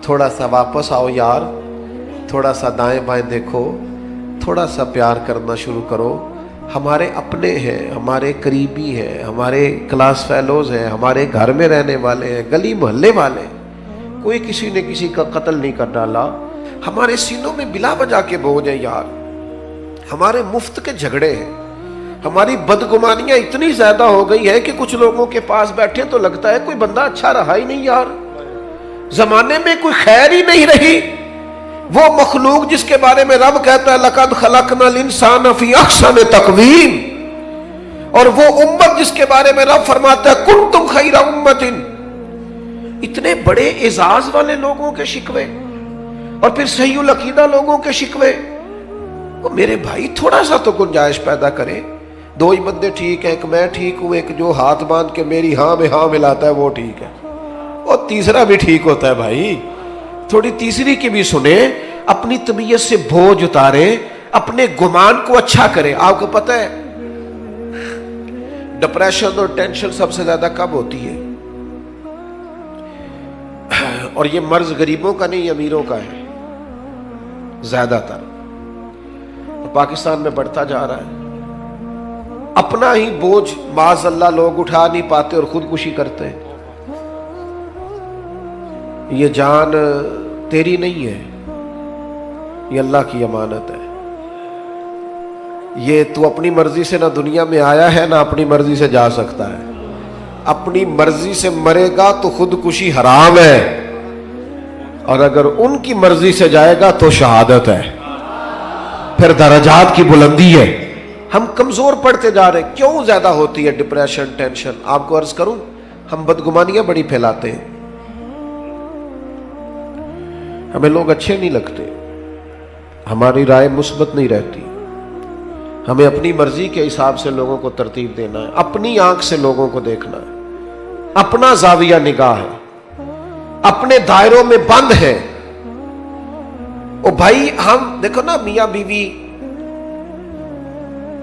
تھوڑا سا واپس آؤ یار، تھوڑا سا دائیں بائیں دیکھو، تھوڑا سا پیار کرنا شروع کرو. ہمارے اپنے ہیں، ہمارے قریبی ہیں، ہمارے کلاس فیلوز ہیں، ہمارے گھر میں رہنے والے ہیں، گلی محلے والے. کوئی کسی نے کسی کا قتل نہیں کر ڈالا. ہمارے سینوں میں بلا وجہ کے بوجھ ہیں یار، ہمارے مفت کے جھگڑے ہیں، ہماری بدگمانیاں اتنی زیادہ ہو گئی ہے کہ کچھ لوگوں کے پاس بیٹھے تو لگتا ہے کوئی بندہ اچھا رہا ہی نہیں یار، زمانے میں کوئی خیر ہی نہیں رہی. وہ مخلوق جس کے بارے میں رب کہتا ہے لَقَدْ خَلَقْنَا الْإِنسَانَ فِي أَحْسَنِ تَقْوِيمٍ، اور وہ امت جس کے بارے میں رب فرماتا ہے كُنْتُمْ خَيْرَ أُمَّةٍ. اتنے بڑے اعزاز والے لوگوں کے شکوے اور پھر صحیح العقیدہ لوگوں کے شکوے. وہ میرے بھائی تھوڑا سا تو گنجائش پیدا کرے. دو ہی بندے ٹھیک ہیں، ایک میں ٹھیک ہوں، ایک جو ہاتھ باندھ کے میری ہاں میں ہاں ملاتا ہے وہ ٹھیک ہے، اور تیسرا بھی ٹھیک ہوتا ہے. بھائی تھوڑی تیسری کی بھی سنیں، اپنی طبیعت سے بوجھ اتارے، اپنے گمان کو اچھا کرے. آپ کو پتہ ہے ڈپریشن اور ٹینشن سب سے زیادہ کب ہوتی ہے؟ اور یہ مرض غریبوں کا نہیں، امیروں کا ہے زیادہ تر. پاکستان میں بڑھتا جا رہا ہے. اپنا ہی بوجھ معاذ اللہ لوگ اٹھا نہیں پاتے اور خودکشی کرتے ہیں. یہ جان تیری نہیں ہے، یہ اللہ کی امانت ہے. یہ تو اپنی مرضی سے نہ دنیا میں آیا ہے نہ اپنی مرضی سے جا سکتا ہے. اپنی مرضی سے مرے گا تو خودکشی حرام ہے، اور اگر ان کی مرضی سے جائے گا تو شہادت ہے، پھر درجات کی بلندی ہے. ہم کمزور پڑتے جا رہے ہیں. کیوں زیادہ ہوتی ہے ڈپریشن ٹینشن؟ آپ کو عرض کروں، ہم بدگمانیاں بڑی پھیلاتے ہیں. ہمیں لوگ اچھے نہیں لگتے، ہماری رائے مثبت نہیں رہتی. ہمیں اپنی مرضی کے حساب سے لوگوں کو ترتیب دینا ہے، اپنی آنکھ سے لوگوں کو دیکھنا ہے، اپنا زاویہ نگاہ ہے، اپنے دائروں میں بند ہے. او بھائی ہم دیکھو نا، میاں بیوی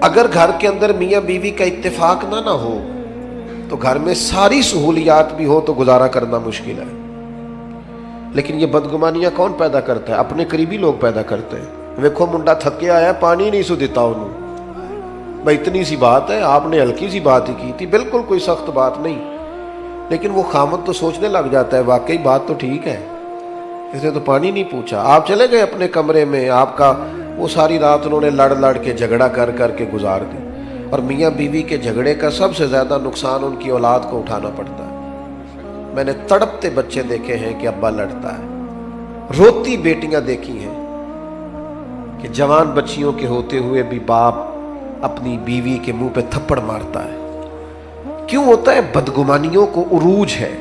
اگر گھر کے اندر میاں بیوی کا اتفاق نہ ہو تو گھر میں ساری سہولیات بھی ہو تو گزارا کرنا مشکل ہے. لیکن یہ بدگمانیاں کون پیدا کرتا ہے؟ اپنے قریبی لوگ پیدا کرتے ہیں. ویکھو منڈا تھکے آیا، پانی نہیں سو دیتا انہوں. بھائی اتنی سی بات ہے، آپ نے ہلکی سی بات ہی کی تھی، بالکل کوئی سخت بات نہیں. لیکن وہ خامد تو سوچنے لگ جاتا ہے واقعی بات تو ٹھیک ہے، اس نے تو پانی نہیں پوچھا. آپ چلے گئے اپنے کمرے میں، آپ کا وہ ساری رات انہوں نے لڑ کے جھگڑا کر کے گزار دی. اور میاں بیوی کے جھگڑے کا سب سے زیادہ نقصان ان کی اولاد کو اٹھانا پڑتا ہے. میں نے تڑپتے بچے دیکھے ہیں کہ ابا لڑتا ہے، روتی بیٹیاں دیکھی ہیں کہ جوان بچیوں کے ہوتے ہوئے بھی باپ اپنی بیوی کے منہ پہ تھپڑ مارتا ہے. کیوں ہوتا ہے؟ بدگمانیوں کو عروج ہے،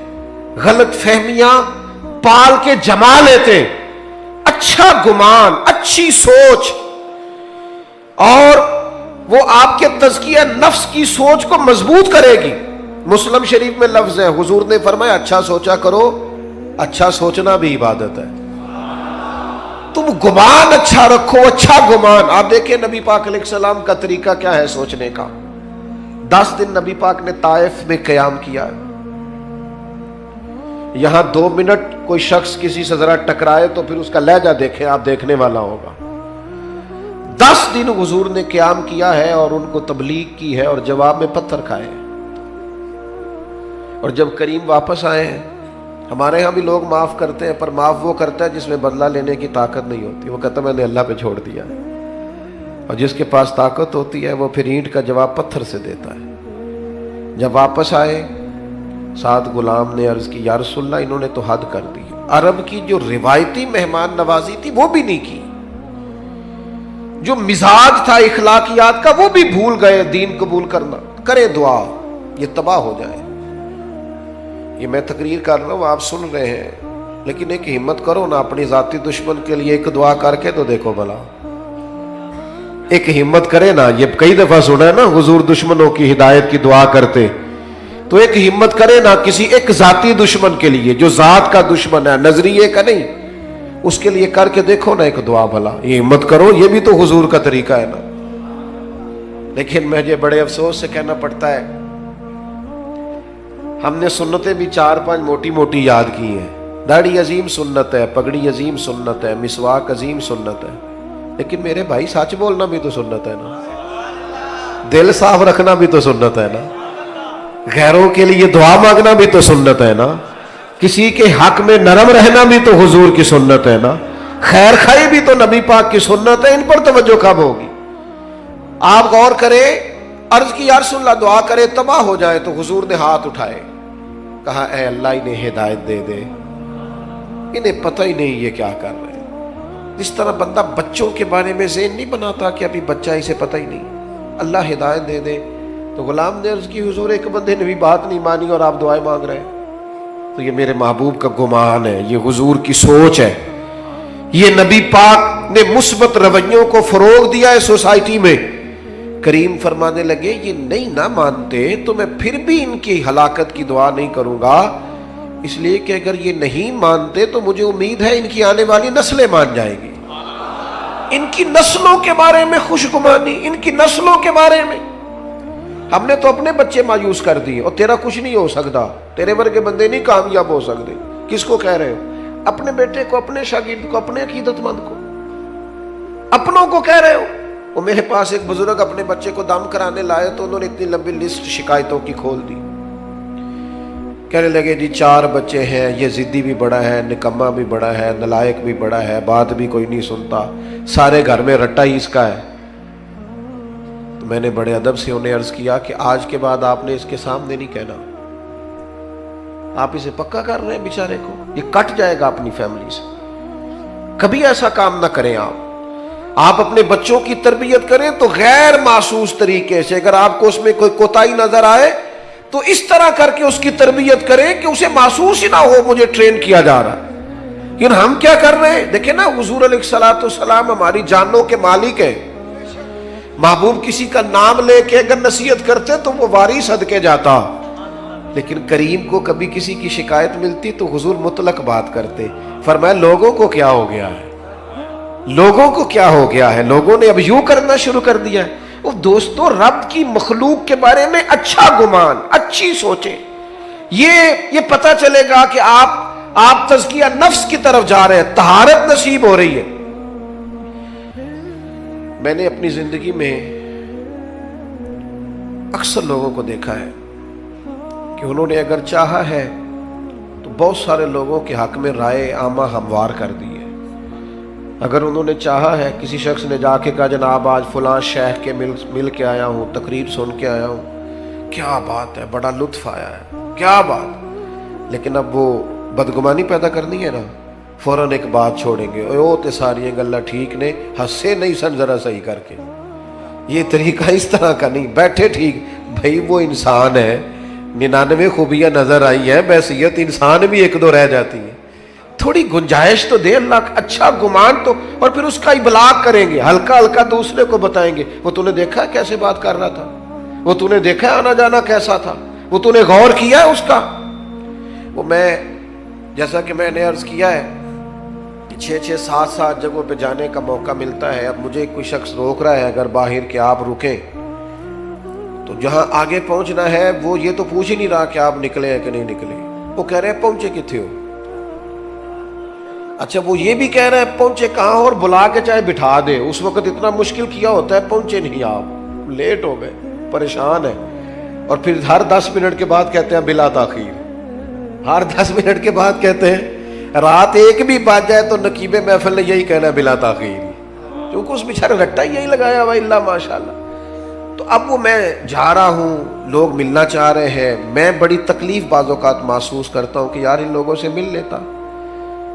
غلط فہمیاں پال کے جما لیتے. اچھا گمان، اچھی سوچ، اور وہ آپ کے تزکیہ نفس کی سوچ کو مضبوط کرے گی. مسلم شریف میں لفظ ہے، حضور نے فرمایا اچھا سوچا کرو، اچھا سوچنا بھی عبادت ہے. تم گمان اچھا رکھو، اچھا گمان. آپ دیکھیں نبی پاک علیہ السلام کا طریقہ کیا ہے سوچنے کا. 10 دن نبی پاک نے طائف میں قیام کیا. یہاں 2 منٹ کوئی شخص کسی سے ذرا ٹکرائے تو پھر اس کا لہجہ دیکھیں آپ، دیکھنے والا ہوگا. 10 دن حضور نے قیام کیا ہے اور ان کو تبلیغ کی ہے اور جواب میں پتھر کھائے. اور جب کریم واپس آئے ہیں، ہمارے ہاں بھی لوگ معاف کرتے ہیں، پر معاف وہ کرتا ہے جس میں بدلہ لینے کی طاقت نہیں ہوتی. وہ کہتا میں نے اللہ پہ چھوڑ دیا. اور جس کے پاس طاقت ہوتی ہے وہ پھر اینٹ کا جواب پتھر سے دیتا ہے. جب واپس آئے، سعد غلام نے عرض کی یا رسول اللہ انہوں نے تو حد کر دی. عرب کی جو روایتی مہمان نوازی تھی وہ بھی نہیں کی، جو مزاج تھا اخلاقیات کا وہ بھی بھول گئے. دین قبول کرنا، کرے دعا یہ تباہ ہو جائے. یہ میں تقریر کر رہا ہوں، آپ سن رہے ہیں، لیکن ایک ہمت کرو نا اپنی ذاتی دشمن کے لیے ایک دعا کر کے تو دیکھو بھلا. ایک ہمت کرے نا، یہ کئی دفعہ سنا ہے نا حضور دشمنوں کی ہدایت کی دعا کرتے، تو ایک ہمت کرے نا کسی ایک ذاتی دشمن کے لیے جو ذات کا دشمن ہے، نظریے کا نہیں، اس کے لیے کر کے دیکھو نا ایک دعا بھلا. یہ ہمت کرو، یہ بھی تو حضور کا طریقہ ہے نا. لیکن مجھے بڑے افسوس سے کہنا پڑتا ہے ہم نے سنتیں بھی 4-5 موٹی موٹی یاد کی ہیں، داڑھی عظیم سنت ہے، پگڑی عظیم سنت ہے، مسواک عظیم سنت ہے، لیکن میرے بھائی سچ بولنا بھی تو سنت ہے نا، دل صاف رکھنا بھی تو سنت ہے نا، غیروں کے لیے دعا مانگنا بھی تو سنت ہے نا، کسی کے حق میں نرم رہنا بھی تو حضور کی سنت ہے نا، خیر خائی بھی تو نبی پاک کی سنت ہے۔ ان پر توجہ کب ہوگی؟ آپ غور کریں، عرض کی یا رسول اللہ دعا کرے تباہ ہو جائے تو حضور نے ہاتھ اٹھائے، کہا اے اللہ انہیں ہدایت دے دے، انہیں پتہ ہی نہیں یہ کیا کر رہے ہیں۔ اس طرح بندہ بچوں کے بارے میں ذہن نہیں بناتا کہ ابھی بچہ اسے پتہ ہی نہیں، اللہ ہدایت دے دے۔ تو غلام نے عرض کی حضور ایک بندے نے بھی بات نہیں مانی اور آپ دعائیں مانگ رہے ہیں، تو یہ میرے محبوب کا گمان ہے، یہ حضور کی سوچ ہے، یہ نبی پاک نے مثبت رویوں کو فروغ دیا ہے سوسائٹی میں۔ کریم فرمانے لگے یہ نہیں نہ مانتے تو میں پھر بھی ان کی ہلاکت کی دعا نہیں کروں گا، اس لیے کہ اگر یہ نہیں مانتے تو مجھے امید ہے ان کی آنے والی نسلیں مان جائیں گی، ان کی نسلوں کے بارے میں خوشگمانی، ان کی نسلوں کے بارے میں۔ ہم نے تو اپنے بچے مایوس کر دیے، اور تیرا کچھ نہیں ہو سکتا، تیرے ورگے بندے نہیں کامیاب ہو سکتے۔ کس کو کہہ رہے ہو؟ اپنے بیٹے کو، اپنے شاگرد کو، اپنے عقیدت مند کو، اپنوں کو کہہ رہے ہو۔ وہ میرے پاس ایک بزرگ اپنے بچے کو دم کرانے لائے تو انہوں نے اتنی لمبی لسٹ شکایتوں کی کھول دی، کہنے لگے جی 4 بچے ہیں، یہ ضدی بھی بڑا ہے، نکما بھی بڑا ہے، نلائق بھی بڑا ہے، بات بھی کوئی نہیں سنتا، سارے گھر میں رٹا ہی اس کا ہے۔ تو میں نے بڑے ادب سے انہیں عرض کیا کہ آج کے بعد آپ نے اس کے سامنے نہیں کہنا، آپ اسے پکا کر رہے ہیں بیچارے کو، یہ کٹ جائے گا اپنی فیملی سے، کبھی ایسا کام نہ کریں آپ اپنے بچوں کی تربیت کریں تو غیر محسوس طریقے سے، اگر آپ کو اس میں کوئی کوتاہی نظر آئے تو اس طرح کر کے اس کی تربیت کریں کہ اسے محسوس ہی نہ ہو مجھے ٹرین کیا جا رہا۔ لیکن ہم کیا کر رہے ہیں؟ دیکھیں نا، حضور علیہ الصلوۃ والسلام ہماری جانوں کے مالک ہیں، محبوب کسی کا نام لے کے اگر نصیحت کرتے تو وہ واری صدقے جاتا، لیکن کریم کو کبھی کسی کی شکایت ملتی تو حضور مطلق بات کرتے، فرمایا لوگوں کو کیا ہو گیا ہے، لوگوں کو کیا ہو گیا ہے، لوگوں نے اب یوں کرنا شروع کر دیا ہے۔ وہ دوستو، رب کی مخلوق کے بارے میں اچھا گمان، اچھی سوچیں، یہ پتہ چلے گا کہ آپ تزکیہ نفس کی طرف جا رہے ہیں، طہارت نصیب ہو رہی ہے۔ میں نے اپنی زندگی میں اکثر لوگوں کو دیکھا ہے کہ انہوں نے اگر چاہا ہے تو بہت سارے لوگوں کے حق میں رائے عامہ ہموار کر دی ہے۔ اگر انہوں نے چاہا ہے، کسی شخص نے جا کے کہا جناب آج فلاں شیخ کے مل کے آیا ہوں، تقریر سن کے آیا ہوں، کیا بات ہے، بڑا لطف آیا ہے، کیا بات، لیکن اب وہ بدگمانی پیدا کرنی ہے نا، فوراً ایک بات چھوڑیں گے، او تے ساری گلہ ٹھیک نے، ہنسے نہیں سن ذرا صحیح کر کے، یہ طریقہ اس طرح کا نہیں، بیٹھے ٹھیک، بھائی وہ انسان ہے، 99 خوبیاں نظر آئی ہیں، بحیثیت انسان بھی 1-2 رہ جاتی ہیں، تھوڑی گنجائش تو دے اللہ، اچھا گمان تو، اور پھر اس کا ابلاغ کریں گے، ہلکا ہلکا دوسرے کو بتائیں گے، وہ تو نے دیکھا کیسے بات کر رہا تھا، وہ تو نے دیکھا آنا جانا کیسا تھا، وہ تو نے غور کیا ہے اس کا۔ وہ میں جیسا کہ میں نے عرض کیا ہے 6-6 7 جگہوں پہ جانے کا موقع ملتا ہے، اب مجھے کوئی شخص روک رہا ہے اگر باہر کہ آپ رکیں، تو جہاں آگے پہنچنا ہے وہ یہ تو پوچھ ہی نہیں رہا کہ آپ نکلے ہیں کہ نہیں نکلے، وہ کہہ رہے ہیں پہنچے کتنے ہو، اچھا وہ یہ بھی کہہ رہے ہیں پہنچے کہاں، اور بلا کے چاہے بٹھا دے، اس وقت اتنا مشکل کیا ہوتا ہے، پہنچے نہیں آپ، لیٹ ہو گئے، پریشان ہے، اور پھر ہر 10 منٹ کے بعد کہتے ہیں بلا تاخیر، ہر 10 منٹ کے بعد کہتے ہیں، رات 1 بھی بج جائے تو نقیب محفل نے یہی کہنا بلا تاخیر، کیونکہ اس بیچارے رٹا یہی لگایا ہوا، اللہ ماشاءاللہ۔ تو اب وہ میں جا رہا ہوں، لوگ ملنا چاہ رہے ہیں، میں بڑی تکلیف بعض اوقات محسوس کرتا ہوں کہ یار ان لوگوں سے مل لیتا،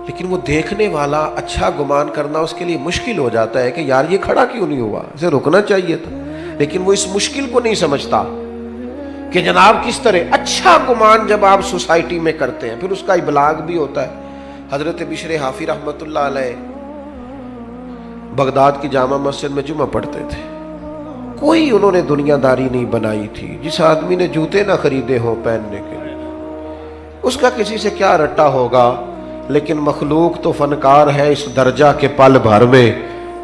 لیکن وہ دیکھنے والا اچھا گمان کرنا اس کے لیے مشکل ہو جاتا ہے کہ یار یہ کھڑا کیوں نہیں ہوا، اسے رکنا چاہیے تھا، لیکن وہ اس مشکل کو نہیں سمجھتا کہ جناب کس طرح اچھا گمان جب آپ سوسائٹی میں کرتے ہیں پھر اس کا ابلاغ بھی ہوتا ہے۔ حضرت بشر حافی رحمۃ اللہ علیہ بغداد کی جامع مسجد میں جمعہ پڑھتے تھے، کوئی انہوں نے دنیا داری نہیں بنائی تھی، جس آدمی نے جوتے نہ خریدے ہوں پہننے کے لیے اس کا کسی سے کیا رٹا ہوگا، لیکن مخلوق تو فنکار ہے اس درجہ کے پل بھر میں،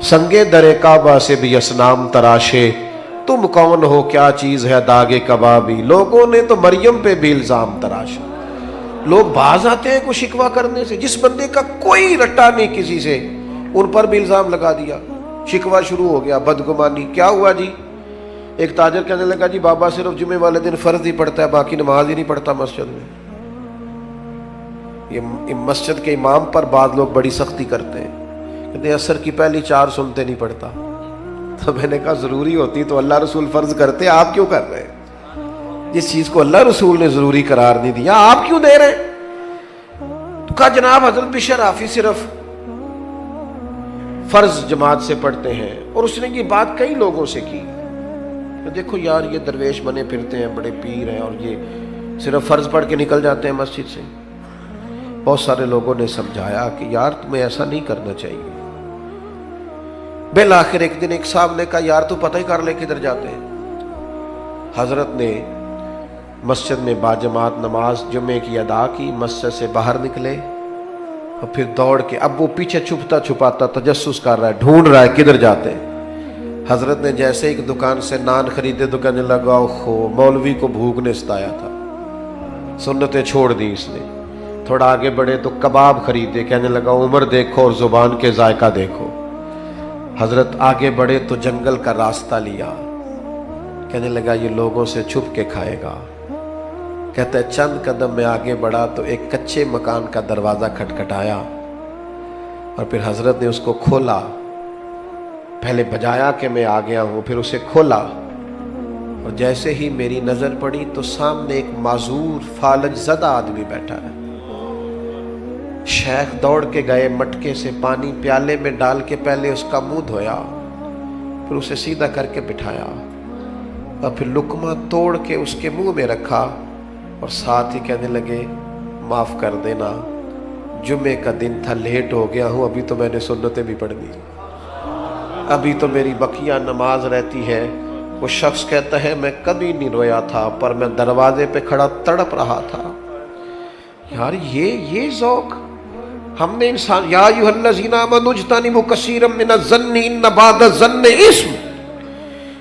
سنگے در کعبہ سے بھی اصنام تراشے، تم کون ہو کیا چیز ہے داغ کبابی، لوگوں نے تو مریم پہ بھی الزام تراشا۔ لوگ باز آتے ہیں کوئی شکوہ کرنے سے، جس بندے کا کوئی رٹا نہیں کسی سے، ان پر بھی الزام لگا دیا، شکوہ شروع ہو گیا، بدگمانی۔ کیا ہوا جی؟ ایک تاجر کہنے لگا جی بابا صرف جمعے والے دن فرض ہی پڑھتا ہے، باقی نماز ہی نہیں پڑھتا مسجد میں۔ یہ مسجد کے امام پر بعض لوگ بڑی سختی کرتے ہیں، کہتے ہیں عصر کی پہلی 4 سنتے نہیں پڑھتا۔ تو میں نے کہا ضروری ہوتی تو اللہ رسول فرض کرتے، آپ کیوں کر رہے ہیں؟ جس چیز کو اللہ رسول نے ضروری قرار نہیں دیا آپ کیوں دے رہے ہیں؟ تو کہا جناب حضرت بشر حافظ صرف فرض جماعت سے پڑھتے ہیں، اور اس نے یہ بات کئی لوگوں سے کی، دیکھو یار یہ درویش بنے پھرتے ہیں، بڑے پیر ہیں، اور یہ صرف فرض پڑھ کے نکل جاتے ہیں مسجد سے۔ بہت سارے لوگوں نے سمجھایا کہ یار تمہیں ایسا نہیں کرنا چاہیے۔ بالآخر ایک دن ایک صاحب نے کہا یار تو پتہ ہی کر لے کدھر جاتے ہیں۔ حضرت نے مسجد میں باجماعت نماز جمعے کی ادا کی، مسجد سے باہر نکلے، اور پھر دوڑ کے، اب وہ پیچھے چھپتا چھپاتا تجسس کر رہا ہے، ڈھونڈ رہا ہے کدھر جاتے ہیں۔ حضرت نے جیسے ایک دکان سے نان خریدے تو کہنے لگا اوہو مولوی کو بھوک نے ستایا تھا، سنتیں چھوڑ دی اس نے۔ تھوڑا آگے بڑھے تو کباب خریدے، کہنے لگا عمر دیکھو اور زبان کے ذائقہ دیکھو۔ حضرت آگے بڑھے تو جنگل کا راستہ لیا، کہنے لگا یہ لوگوں سے چھپ کے کھائے گا۔ کہتا ہے چند قدم میں آگے بڑھا تو ایک کچے مکان کا دروازہ کھٹکھٹایا، اور پھر حضرت نے اس کو کھولا، پہلے بجایا کہ میں آ گیا ہوں، پھر اسے کھولا، اور جیسے ہی میری نظر پڑی تو سامنے ایک معذور فالج زدہ آدمی بیٹھا ہے۔ شیخ دوڑ کے گئے، مٹکے سے پانی پیالے میں ڈال کے پہلے اس کا منہ دھویا، پھر اسے سیدھا کر کے بٹھایا، اور پھر لقمہ توڑ کے اس کے منہ میں رکھا، اور ساتھ ہی کہنے لگے معاف کر دینا، جمعے کا دن تھا، لیٹ ہو گیا ہوں، ابھی تو میں نے سنتیں بھی پڑھ دی، ابھی تو میری بقیہ نماز رہتی ہے۔ وہ شخص کہتا ہے میں کبھی نہیں رویا تھا، پر میں دروازے پہ کھڑا تڑپ رہا تھا۔ یار یہ ذوق ہم نے انسان، یا ایھا الذین آمنوا اجتنبوا کثیرا من الظن ان بعض الظن اثم،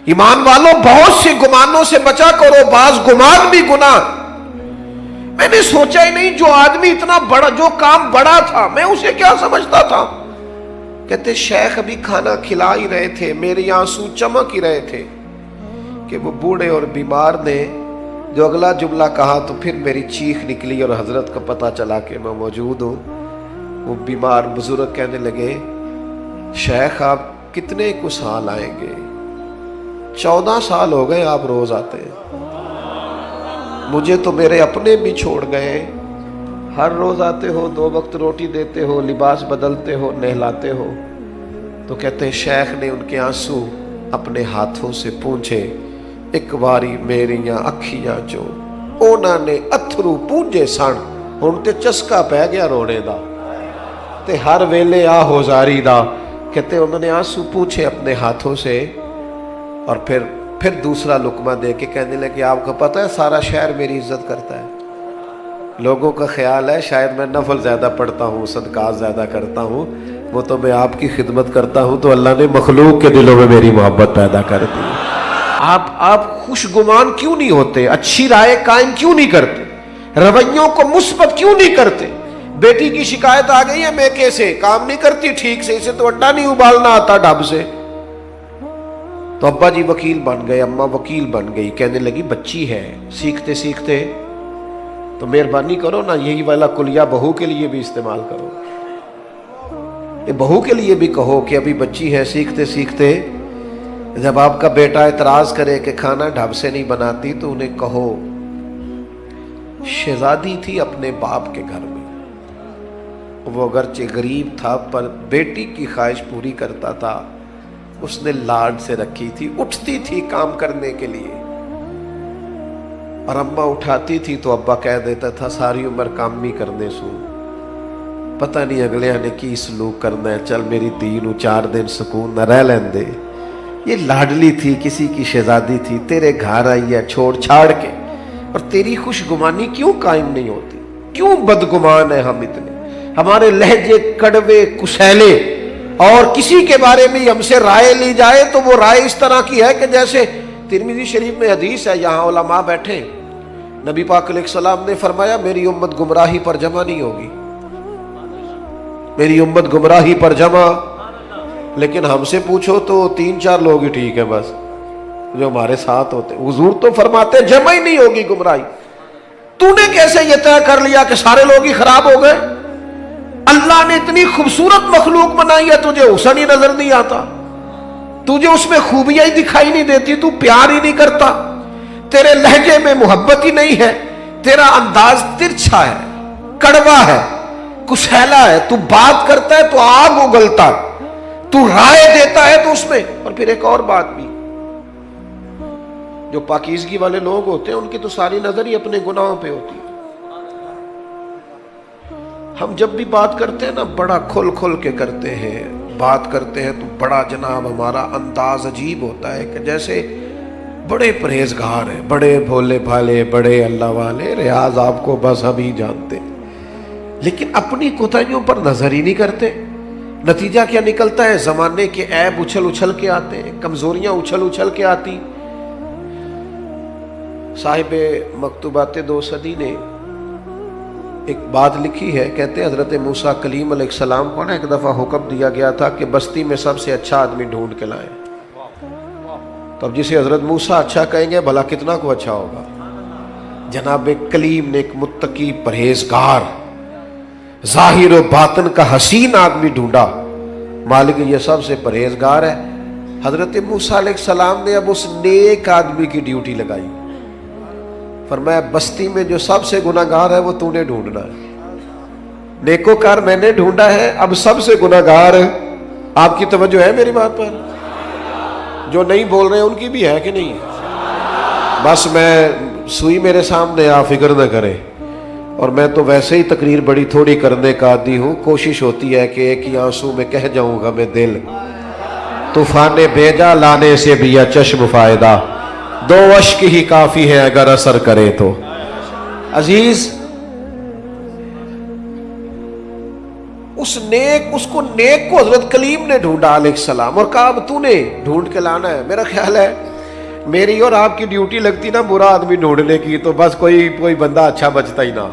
ایمان والوں بہت سے گمانوں سے بچا کرو، بعض گمان بھی گناہ۔ میں نے سوچا ہی نہیں جو آدمی اتنا بڑا، جو کام بڑا تھا، میں اسے کیا سمجھتا تھا۔ کہتے شیخ ابھی کھانا کھلا ہی رہے تھے، میرے آنسو چمک ہی رہے تھے کہ وہ بوڑھے اور بیمار نے جو اگلا جملہ کہا تو پھر میری چیخ نکلی، اور حضرت کو پتا چلا کہ میں موجود ہوں۔ وہ بیمار بزرگ کہنے لگے شیخ آپ کتنے کو سال آئیں گے؟ 14 سال ہو گئے آپ روز آتے ہیں، مجھے تو میرے اپنے بھی چھوڑ گئے، ہر روز آتے ہو، 2 وقت روٹی دیتے ہو، لباس بدلتے ہو، نہلاتے ہو۔ تو کہتے ہیں شیخ نے ان کے آنسو اپنے ہاتھوں سے پونچھے، ایک باری میریاں اکھیاں جو انہوں نے اتھرو پونجے سن، ہن تے چسکا پہ گیا رونے دا، تے ہر ویلے آ ہوزاری دا۔ کہتے انہوں نے آنسو پونچھے اپنے ہاتھوں سے، اور پھر دوسرا لقمہ دے کے کہنے لگے آپ کو پتہ ہے سارا شہر میری عزت کرتا ہے، لوگوں کا خیال ہے شاید میں نفل زیادہ پڑھتا ہوں، صدقات زیادہ کرتا ہوں، وہ تو میں آپ کی خدمت کرتا ہوں تو اللہ نے مخلوق کے دلوں میں میری محبت پیدا کر دی۔ آپ خوش گمان کیوں نہیں ہوتے؟ اچھی رائے قائم کیوں نہیں کرتے؟ رویوں کو مثبت کیوں نہیں کرتے؟ بیٹی کی شکایت آ گئی ہے میکے سے، کام نہیں کرتی ٹھیک سے، اسے تو انڈا نہیں ابالنا آتا ڈھب سے، تو ابا جی وکیل بن گئے، اماں وکیل بن گئی، کہنے لگی بچی ہے، سیکھتے سیکھتے تو مہربانی کرو نا یہی والا کلیہ بہو کے لیے بھی استعمال کرو، یہ بہو کے لیے بھی کہو کہ ابھی بچی ہے، سیکھتے سیکھتے جب آپ کا بیٹا اعتراض کرے کہ کھانا ڈھب سے نہیں بناتی تو انہیں کہو شہزادی تھی اپنے باپ کے گھر میں، وہ اگرچہ غریب تھا پر بیٹی کی خواہش پوری کرتا تھا، اس نے لاڈ سے رکھی تھی، اٹھتی تھی کام کرنے کے لیے، اور اماں اٹھاتی تھی تو ابا کہہ دیتا تھا ساری عمر کام ہی کرنے سو، پتہ نہیں اگلے نے کی سلوک کرنا ہے، چل میری دھی نو 4 دن سکون نہ رہ لین دے۔ یہ لاڈلی تھی، کسی کی شہزادی تھی، تیرے گھر آئی ہے چھوڑ چھاڑ کے، اور تیری خوش گمانی کیوں قائم نہیں ہوتی؟ کیوں بدگمان ہے ہم اتنے؟ ہمارے لہجے کڑوے کسیلے، اور کسی کے بارے میں ہم سے رائے لی جائے تو وہ رائے اس طرح کی ہے کہ جیسے ترمذی شریف میں حدیث ہے، یہاں علماء بیٹھے نبی پاک علیہ السلام نے فرمایا میری امت گمراہی پر جمع نہیں ہوگی، میری امت گمراہی پر جمع، لیکن ہم سے پوچھو تو 3-4 لوگ ہی ٹھیک ہے بس جو ہمارے ساتھ ہوتے۔ حضور تو فرماتے جمع ہی نہیں ہوگی گمراہی۔ تو نے کیسے یہ طے کر لیا کہ سارے لوگ ہی خراب ہو گئے؟ اللہ نے اتنی خوبصورت مخلوق بنائی ہے، تجھے حسن ہی نظر نہیں آتا، تجھے اس میں خوبیاں ہی دکھائی نہیں دیتی، تو پیار ہی نہیں کرتا، تیرے لہجے میں محبت ہی نہیں ہے، تیرا انداز ترچھا ہے، کڑوا ہے، کسیلا ہے، تو بات کرتا ہے تو آگ اگلتا ہے، تو رائے دیتا ہے تو اس میں۔ اور پھر ایک اور بات بھی، جو پاکیزگی والے لوگ ہوتے ہیں ان کی تو ساری نظر ہی اپنے گناہوں پہ ہوتی ہے۔ ہم جب بھی بات کرتے ہیں نا بڑا کھل کھل کے کرتے ہیں، بات کرتے ہیں تو بڑا جناب ہمارا انداز عجیب ہوتا ہے کہ جیسے بڑے پرہیزگار ہیں، بڑے بھولے بھالے، بڑے اللہ والے، ریاض آپ کو بس ہم ہی جانتے، لیکن اپنی کوتاہیوں پر نظر ہی نہیں کرتے۔ نتیجہ کیا نکلتا ہے؟ زمانے کے عیب اچھل اچھل کے آتے ہیں، کمزوریاں اچھل اچھل کے آتی۔ صاحب مکتوبات 2 صدی نے ایک بات لکھی ہے، کہتے ہیں حضرت موسیٰ کلیم علیہ السلام کو ایک دفعہ حکم دیا گیا تھا کہ بستی میں سب سے اچھا آدمی ڈھونڈ کے لائیں۔ تو اب جسے حضرت موسیٰ اچھا کہیں گے بھلا کتنا کو اچھا ہوگا؟ جناب کلیم نے ایک متقی پرہیزگار ظاہر و باطن کا حسین آدمی ڈھونڈا، مالک یہ سب سے پرہیزگار ہے۔ حضرت موسیٰ علیہ السلام نے اب اس نیک آدمی کی ڈیوٹی لگائی، فرمایا بستی میں جو سب سے گناہگار ہے وہ تو نے ڈھونڈنا ہے، نیکوکار میں نے ڈھونڈا ہے، اب سب سے گناہگار آپ کی توجہ ہے میری بات پر؟ جو نہیں بول رہے ان کی بھی ہے کہ نہیں؟ بس میں سوئی میرے سامنے آپ فکر نہ کریں، اور میں تو ویسے ہی تقریر بڑی تھوڑی کرنے کا عادی ہوں، کوشش ہوتی ہے کہ ایک ہی آنسو میں کہہ جاؤں گا میں دل طوفان بھیجا لانے سے بھی یا چشم فائدہ، 2 اشک ہی کافی ہے اگر اثر کرے تو۔ عزیز اس کو نیک کو حضرت کلیم نے ڈھونڈا علیہ السلام، اور کہا اب تو نے ڈھونڈ کے لانا ہے۔ میرا خیال ہے میری اور آپ کی ڈیوٹی لگتی نا برا آدمی ڈھونڈنے کی تو بس کوئی بندہ اچھا بچتا ہی نہ۔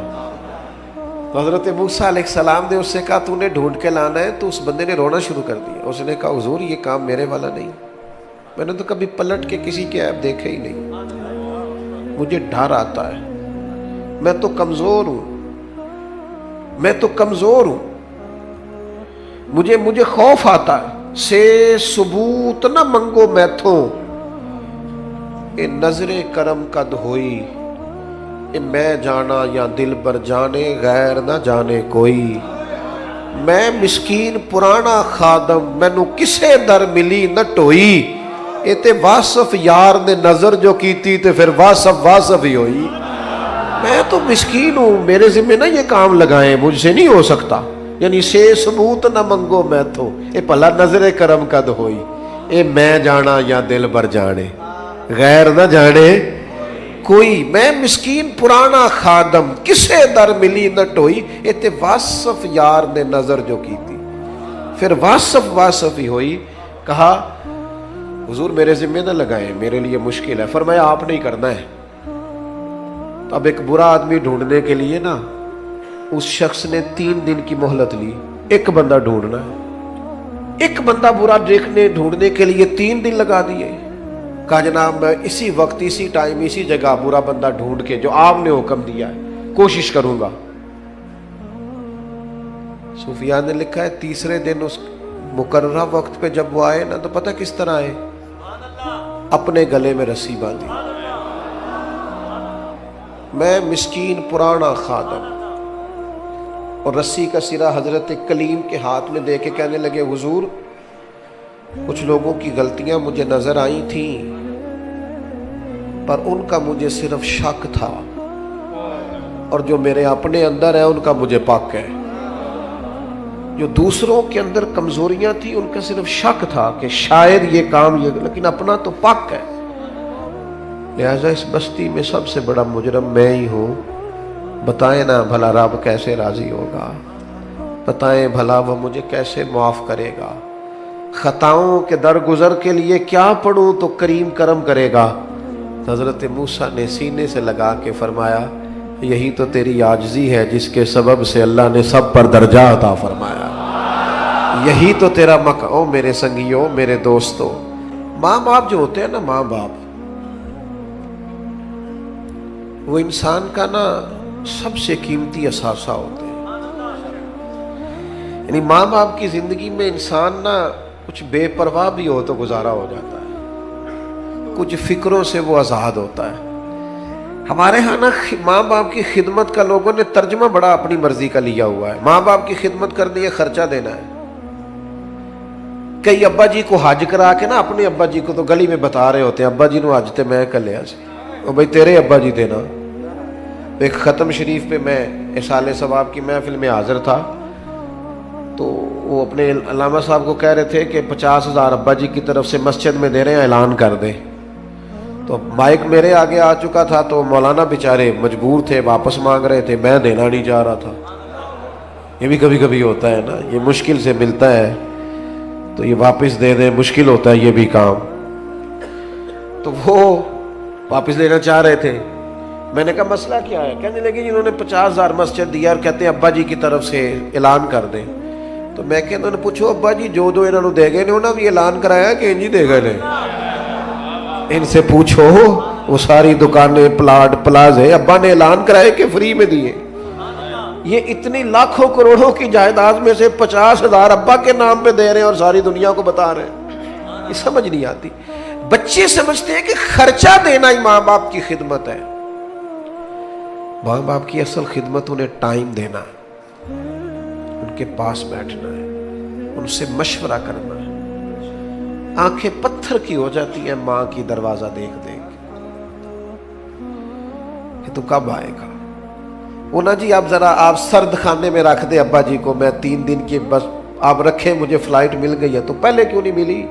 تو حضرت موسیٰ علیہ السلام نے اس سے کہا تو نے ڈھونڈ کے لانا ہے، تو اس بندے نے رونا شروع کر دیا۔ اس نے کہا حضور یہ کام میرے والا نہیں، میں نے تو کبھی پلٹ کے کسی کے عیب دیکھے ہی نہیں، مجھے ڈر آتا ہے، میں تو کمزور ہوں، مجھے خوف آتا ہے، سے ثبوت نہ منگو میتھوں، اے نظر کرم قد ہوئی، اے میں جانا یا دل بر جانے غیر نہ جانے کوئی، میں مسکین پرانا خادم مینو کسے در ملی نہ ٹوئی، اے تے واصف یار نے نظر جو کیتی تے پھر واصف ہی ہوئی۔ میں تو مسکین ہوں، میرے ذمہ نہ یہ کام لگائیں، مجھ سے نہیں ہو سکتا، یعنی سے ثبوت نہ منگو میں تو، اے پلا نظر کرم قد ہوئی، اے میں جانا یا دل بر جانے غیر نہ جانے کوئی، میں مسکین پرانا خادم کسے در ملی نہ ٹوئی، اے تے واصف یار نے نظر جو کی تھی، پھر واصف ہی ہوئی۔ کہا حضور میرے ذمہ نہ لگائیں، میرے لیے مشکل ہے۔ فرمایا آپ نہیں کرنا ہے۔ تو اب ایک برا آدمی ڈھونڈنے کے لیے نا اس شخص نے 3 دن کی مہلت لی، ایک بندہ ڈھونڈنا ہے، ایک بندہ برا ڈھونڈنے کے لیے 3 دن لگا دیے۔ کہا جناب میں اسی وقت اسی ٹائم اسی جگہ برا بندہ ڈھونڈ کے جو آپ نے حکم دیا ہے کوشش کروں گا۔ صوفیاء نے لکھا ہے تیسرے دن اس مقررہ وقت پہ جب وہ آئے نا تو پتہ کس طرح آئے؟ اپنے گلے میں رسی باندھی، میں مسکین پرانا خادم، اور رسی کا سرا حضرت کلیم کے ہاتھ میں دے کے کہنے لگے حضور کچھ لوگوں کی غلطیاں مجھے نظر آئی تھیں، پر ان کا مجھے صرف شک تھا، اور جو میرے اپنے اندر ہے ان کا مجھے پاک ہے۔ جو دوسروں کے اندر کمزوریاں تھیں ان کا صرف شک تھا کہ شاید یہ کام لیکن اپنا تو پاک ہے۔ لہذا اس بستی میں سب سے بڑا مجرم میں ہی ہوں، بتائیں نا بھلا رب کیسے راضی ہوگا، بتائیں بھلا وہ مجھے کیسے معاف کرے گا، خطاؤں کے درگزر کے لیے کیا پڑھوں تو کریم کرم کرے گا، حضرت موسیٰ نے سینے سے لگا کے فرمایا یہی تو تیری عاجزی ہے جس کے سبب سے اللہ نے سب پر درجہ عطا فرمایا. یہی تو تیرا او میرے سنگیوں، میرے دوستوں، ماں باپ جو ہوتے ہیں نا، ماں باپ وہ انسان کا نا سب سے قیمتی اثاثہ ہوتے ہیں. یعنی ماں باپ کی زندگی میں انسان نا کچھ بے پرواہ بھی ہو تو گزارا ہو جاتا ہے، کچھ فکروں سے وہ آزاد ہوتا ہے. ہمارے ہاں نا ماں باپ کی خدمت کا لوگوں نے ترجمہ بڑا اپنی مرضی کا لیا ہوا ہے. ماں باپ کی خدمت کرنی ہے، خرچہ دینا ہے. کئی ابا جی کو حج کرا کے نا اپنے ابا جی کو تو گلی میں بتا رہے ہوتے ہیں ابا جی نو حج تے میں کر لیا سی، اور بھائی تیرے ابا جی دینا. ایک ختم شریف پہ میں اصالِ ثواب کی محفل میں حاضر تھا، تو وہ اپنے علامہ صاحب کو کہہ رہے تھے کہ 50,000 ابا جی کی طرف سے مسجد میں دے رہے ہیں، اعلان کر دیں. تو مائک میرے آگے آ چکا تھا تو مولانا بیچارے مجبور تھے، واپس مانگ رہے تھے، میں دینا نہیں چاہ رہا تھا. یہ بھی کبھی کبھی ہوتا ہے نا، یہ مشکل سے ملتا ہے تو یہ واپس دے دیں، مشکل ہوتا ہے یہ بھی کام. تو وہ واپس دینا چاہ رہے تھے. میں نے کہا مسئلہ کیا ہے؟ کہنے لگے جنہوں نے 50,000 مسجد دیا اور کہتے ہیں ابا جی کی طرف سے اعلان کر دیں. تو میں کہ انہوں نے پوچھو ابا جی جو انہوں نے دے گئے نے انہوں نے بھی اعلان کرایا کہ انجی دے گئے نے؟ ان سے پوچھو وہ ساری دکانیں، پلاٹ، پلازے ابا نے اعلان کرائے کہ فری میں دیے. یہ اتنی لاکھوں کروڑوں کی جائیداد میں سے 50,000 ابا کے نام پہ دے رہے ہیں اور ساری دنیا کو بتا رہے ہیں. یہ سمجھ نہیں آتی. بچے سمجھتے ہیں کہ خرچہ دینا ہی ماں باپ کی خدمت ہے. ماں باپ کی اصل خدمت انہیں ٹائم دینا ہے، ان کے پاس بیٹھنا ہے، ان سے مشورہ کرنا ہے. آنکھیں پتھر کی ہو جاتی ہیں ماں کی دروازہ دیکھ دیکھ کہ تو کب آئے گا. وہ نا جی آپ ذرا آپ سرد خانے میں رکھ دے ابا جی کو، میں 3 دن کی بس آپ رکھیں، مجھے فلائٹ مل گئی ہے. تو پہلے کیوں نہیں ملی؟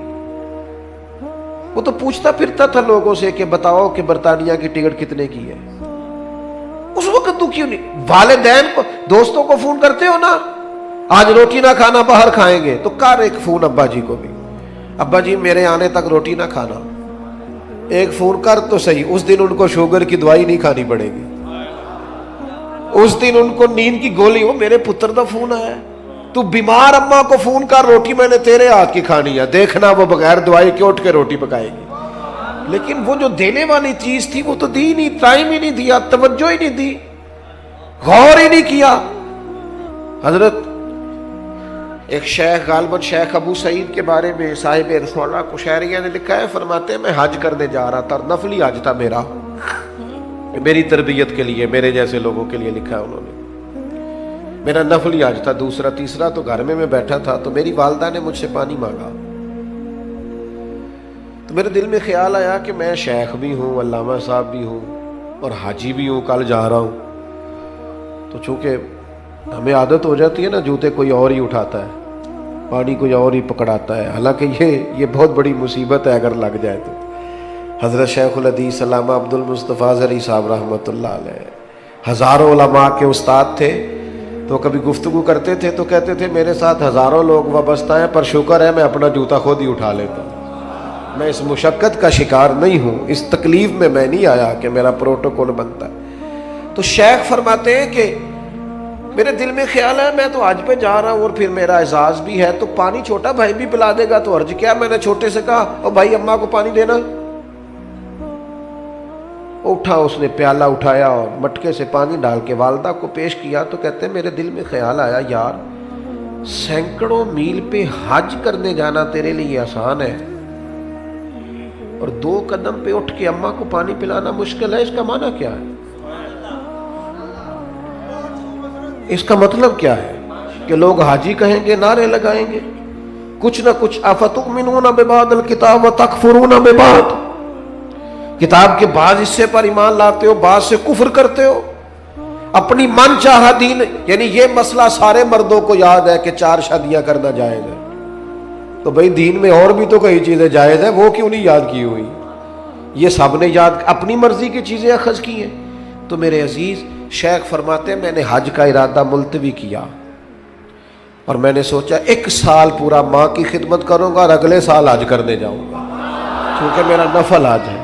وہ تو پوچھتا پھرتا تھا لوگوں سے کہ بتاؤ کہ برطانیہ کی ٹکٹ کتنے کی ہے. اس وقت تو کیوں نہیں؟ والدین کو، دوستوں کو فون کرتے ہو نا، آج روٹی نہ کھانا باہر کھائیں گے، تو کر ایک فون ابا جی کو بھی، ابا جی میرے آنے تک روٹی نہ کھانا. ایک فون کر تو صحیح. اس دن ان کو شوگر کی دوائی نہیں کھانی پڑے گی، اس دن ان کو نیند کی گولی. ہو میرے پتر دا فون آیا، تو بیمار اماں کو فون کر، روٹی میں نے تیرے ہاتھ کی کھانی ہے، دیکھنا وہ بغیر دوائی کے اٹھ کے روٹی پکائے گی. لیکن وہ جو دینے والی چیز تھی وہ تو دی نہیں، ٹائم ہی نہیں دیا، توجہ ہی نہیں دی، غور ہی نہیں کیا. حضرت ایک شیخ، غالباً شیخ ابو سعید کے بارے میں صاحب رسالہ قشیریہ نے لکھا ہے، فرماتے ہیں میں حج کرنے جا رہا تھا، نفلی حج تھا میرا، میری تربیت کے لیے، میرے جیسے لوگوں کے لیے لکھا ہے انہوں نے. میرا نفلی حج تھا، دوسرا تیسرا تو گھر میں بیٹھا تھا. تو میری والدہ نے مجھ سے پانی مانگا، تو میرے دل میں خیال آیا کہ میں شیخ بھی ہوں، علامہ صاحب بھی ہوں اور حاجی بھی ہوں، کل جا رہا ہوں. تو چونکہ ہمیں عادت ہو جاتی ہے نا، جوتے کوئی اور ہی اٹھاتا ہے، پانی کوئی اور ہی پکڑاتا ہے. حالانکہ یہ بہت بڑی مصیبت ہے اگر لگ جائے تو. حضرت شیخ الحدیث علامہ عبد المصطفیٰ زرعی صاحب رحمۃ اللہ علیہ ہزاروں علماء کے استاد تھے. تو کبھی گفتگو کرتے تھے تو کہتے تھے میرے ساتھ ہزاروں لوگ وابستہ ہیں، پر شکر ہے میں اپنا جوتا خود ہی اٹھا لیتا ہوں، میں اس مشقت کا شکار نہیں ہوں، اس تکلیف میں نہیں آیا کہ میرا پروٹوکول بنتا ہے. تو شیخ فرماتے ہیں کہ میرے دل میں خیال ہے میں تو حج پہ جا رہا ہوں اور پھر میرا اعزاز بھی ہے، تو پانی چھوٹا بھائی بھی پلا دے گا تو حرج کیا؟ میں نے چھوٹے سے کہا او بھائی اماں کو پانی دینا. اٹھا، اس نے پیالہ اٹھایا اور مٹکے سے پانی ڈال کے والدہ کو پیش کیا. تو کہتے ہیں میرے دل میں خیال آیا یار سینکڑوں میل پہ حج کرنے جانا تیرے لیے آسان ہے اور 2 قدم پہ اٹھ کے اماں کو پانی پلانا مشکل ہے. اس کا معنی کیا ہے؟ اس کا مطلب کیا ہے کہ لوگ حاجی کہیں گے، نعرے لگائیں گے، کچھ نہ کچھ افتؤمنون ببعض الکتاب وتکفرون ببعض، کتاب کے بعض حصے پر ایمان لاتے ہو، بعض سے کفر کرتے ہو. اپنی من چاہا دین، یعنی یہ مسئلہ سارے مردوں کو یاد ہے کہ 4 شادیاں کرنا جائز ہے، تو بھئی دین میں اور بھی تو کئی چیزیں جائز ہیں، وہ کیوں نہیں یاد کی ہوئی؟ یہ سب نے یاد اپنی مرضی کی چیزیں اخذ کی ہیں. تو میرے عزیز شیخ فرماتے ہیں میں نے حج کا ارادہ ملتوی کیا اور میں نے سوچا 1 سال پورا ماں کی خدمت کروں گا اور اگلے سال حج کرنے جاؤں گا کیونکہ میرا نفل حج ہے.